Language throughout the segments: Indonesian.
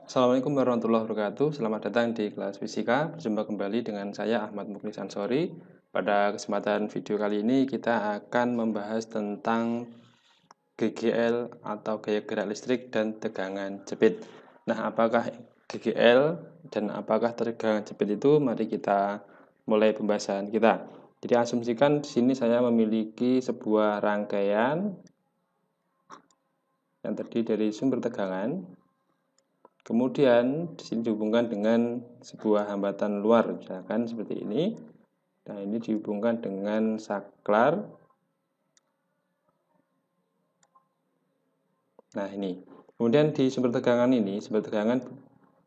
Assalamualaikum warahmatullahi wabarakatuh. Selamat datang di kelas fisika. Berjumpa kembali dengan saya Ahmad Mukhlis Ansori. Pada kesempatan video kali ini kita akan membahas tentang GGL atau gaya gerak listrik dan tegangan jepit. Nah, apakah GGL dan apakah tegangan jepit itu? Mari kita mulai pembahasan kita. Jadi asumsikan di sini saya memiliki sebuah rangkaian yang terdiri dari sumber tegangan. Kemudian di sini dihubungkan dengan sebuah hambatan luar, misalkan seperti ini. Nah, ini dihubungkan dengan saklar. Nah, ini. Kemudian di sumber tegangan ini, sumber tegangan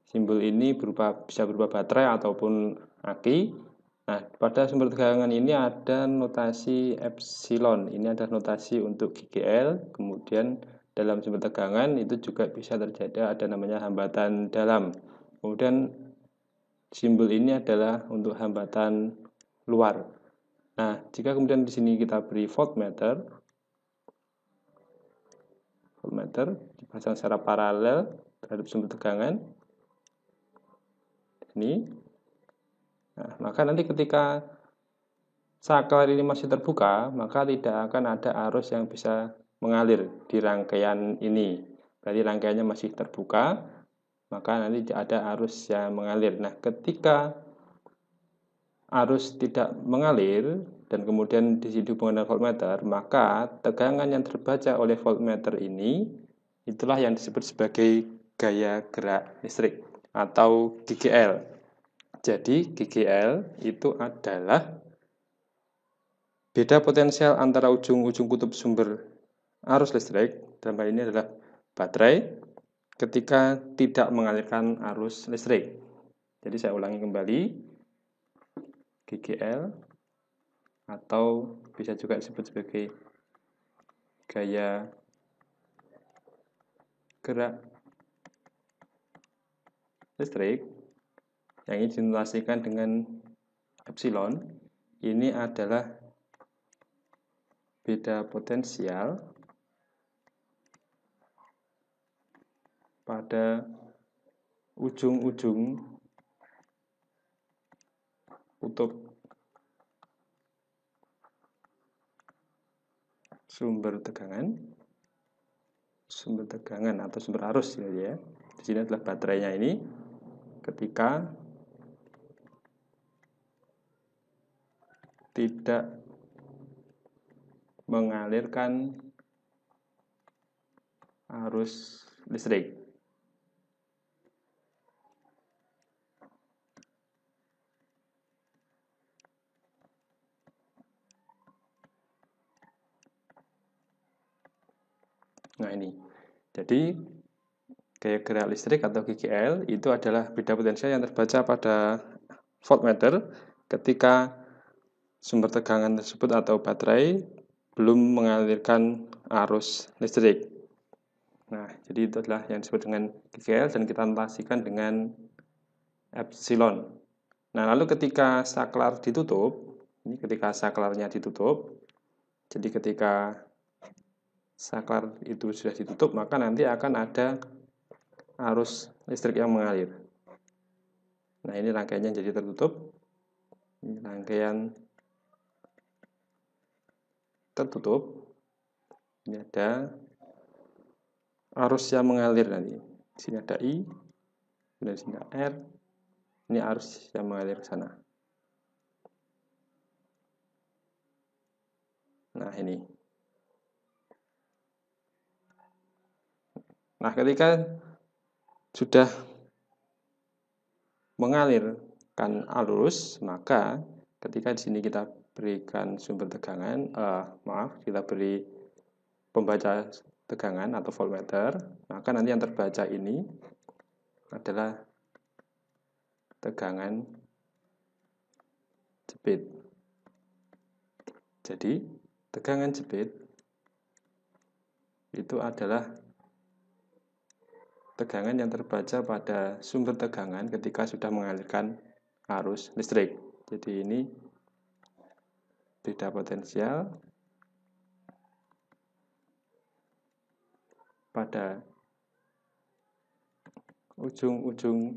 simbol ini bisa berupa baterai ataupun aki. Nah, pada sumber tegangan ini ada notasi epsilon. Ini ada notasi untuk GGL. Kemudian dalam sumber tegangan itu juga bisa terjadi ada namanya hambatan dalam. Kemudian simbol ini adalah untuk hambatan luar. Nah, jika kemudian di sini kita beri voltmeter dipasang secara paralel terhadap sumber tegangan ini. Nah, maka nanti ketika saklar ini masih terbuka, maka tidak akan ada arus yang bisa mengalir di rangkaian ini. Berarti rangkaiannya masih terbuka, maka nanti ada arus yang mengalir. Nah, ketika arus tidak mengalir dan kemudian dihubungkan dengan voltmeter, maka tegangan yang terbaca oleh voltmeter ini itulah yang disebut sebagai gaya gerak listrik atau GGL. Jadi GGL itu adalah beda potensial antara ujung-ujung kutub sumber arus listrik, dalam hal ini adalah baterai, ketika tidak mengalirkan arus listrik. Jadi saya ulangi kembali, GGL atau bisa juga disebut sebagai gaya gerak listrik yang ini dinotasikan dengan epsilon. Ini adalah beda potensial pada ujung-ujung kutub sumber tegangan atau sumber arus ya. Di sini adalah baterainya ini ketika tidak mengalirkan arus listrik. Nah, ini. Jadi gaya gerak listrik atau GGL itu adalah beda potensial yang terbaca pada voltmeter ketika sumber tegangan tersebut atau baterai belum mengalirkan arus listrik. Nah, jadi itu adalah yang disebut dengan GGL dan kita notasikan dengan epsilon. Nah, lalu ketika saklar ditutup, ini ketika saklarnya ditutup, jadi ketika saklar itu sudah ditutup, maka nanti akan ada arus listrik yang mengalir. Nah, ini rangkaiannya jadi tertutup. Ini rangkaian tertutup. Ini ada arus yang mengalir nanti. Di sini ada I, kemudian di sini ada R. Ini arus yang mengalir ke sana. Nah, ini. Nah, ketika sudah mengalirkan arus, maka ketika di sini kita berikan sumber tegangan, kita beri pembaca tegangan atau voltmeter, maka nanti yang terbaca ini adalah tegangan jepit. Jadi, tegangan jepit itu adalah tegangan yang terbaca pada sumber tegangan ketika sudah mengalirkan arus listrik. Jadi ini beda potensial pada ujung-ujung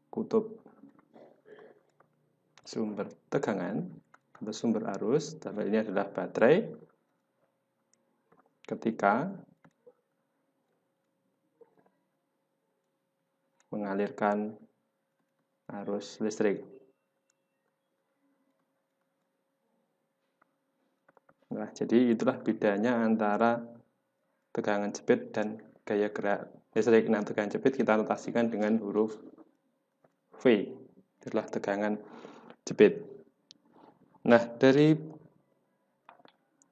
kutub sumber tegangan atau sumber arus, dalam hal ini adalah baterai, ketika mengalirkan arus listrik. Nah, jadi itulah bedanya antara tegangan jepit dan gaya gerak listrik. Nah, tegangan jepit kita notasikan dengan huruf V. Itulah tegangan jepit. Nah, dari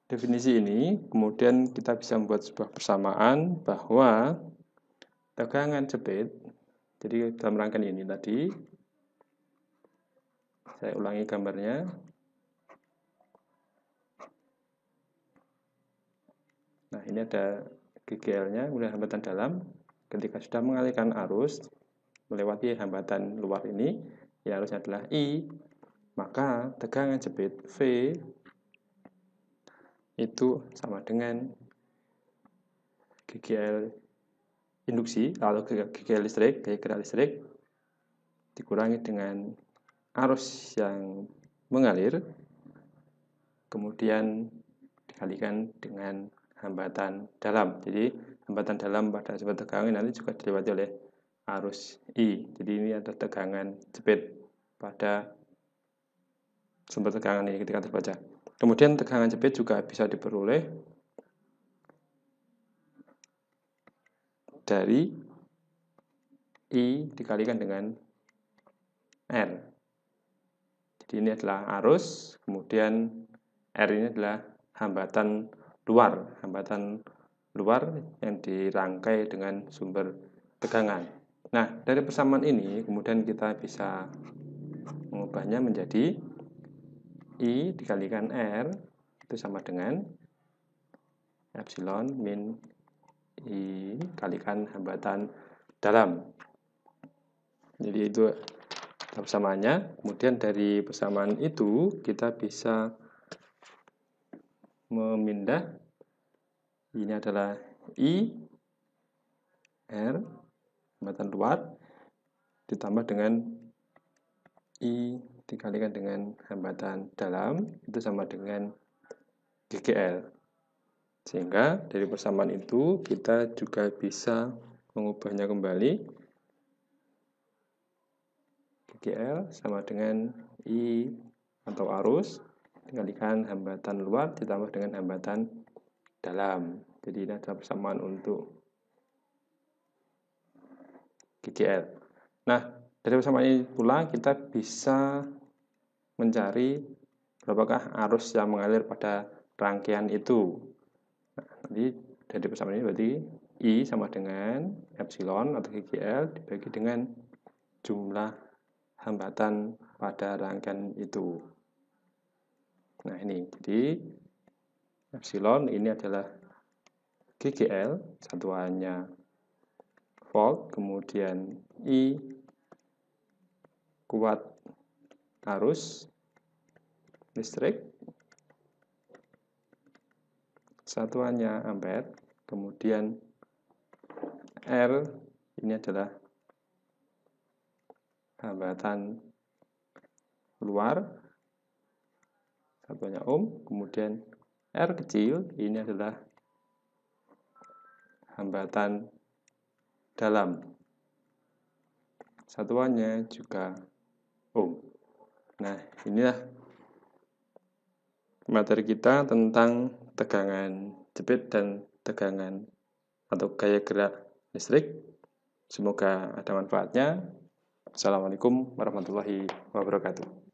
definisi ini, kemudian kita bisa membuat sebuah persamaan bahwa tegangan jepit, jadi dalam rangkaian ini tadi, saya ulangi gambarnya. Nah, ini ada GGL-nya, kemudian hambatan dalam. Ketika sudah mengalirkan arus melewati hambatan luar ini, yang arusnya adalah I, maka tegangan jepit V itu sama dengan GGL induksi atau GGL listrik, gaya gerak listrik, dikurangi dengan arus yang mengalir, kemudian dikalikan dengan hambatan dalam. Jadi hambatan dalam pada sumber tegangan nanti juga dilewati oleh arus I. Jadi ini ada tegangan jepit pada sumber tegangan ini ketika terbaca. Kemudian tegangan jepit juga bisa diperoleh dari I dikalikan dengan R. Jadi ini adalah arus, kemudian R ini adalah hambatan luar yang dirangkai dengan sumber tegangan. Nah, dari persamaan ini kemudian kita bisa mengubahnya menjadi I dikalikan R itu sama dengan epsilon min I kalikan hambatan dalam. Jadi itu persamaannya. Kemudian dari persamaan itu kita bisa memindah, ini adalah I R hambatan luar ditambah dengan I dikalikan dengan hambatan dalam itu sama dengan GGL. Sehingga dari persamaan itu kita juga bisa mengubahnya kembali. GGL sama dengan I atau arus dikalikan hambatan luar ditambah dengan hambatan dalam. Jadi ini adalah persamaan untuk GGL. Nah, dari persamaan ini pula kita bisa mencari berapakah arus yang mengalir pada rangkaian itu. Nah, nanti dari persamaan ini berarti I sama dengan epsilon atau GGL dibagi dengan jumlah hambatan pada rangkaian itu. Nah, ini jadi epsilon ini adalah GGL, satuannya volt, kemudian I kuat arus listrik, satuannya ampere, kemudian R ini adalah hambatan luar, satuannya ohm, kemudian R kecil ini adalah hambatan dalam, satuannya juga ohm. Nah, inilah materi kita tentang tegangan jepit dan tegangan atau gaya gerak listrik. Semoga ada manfaatnya. Assalamualaikum warahmatullahi wabarakatuh.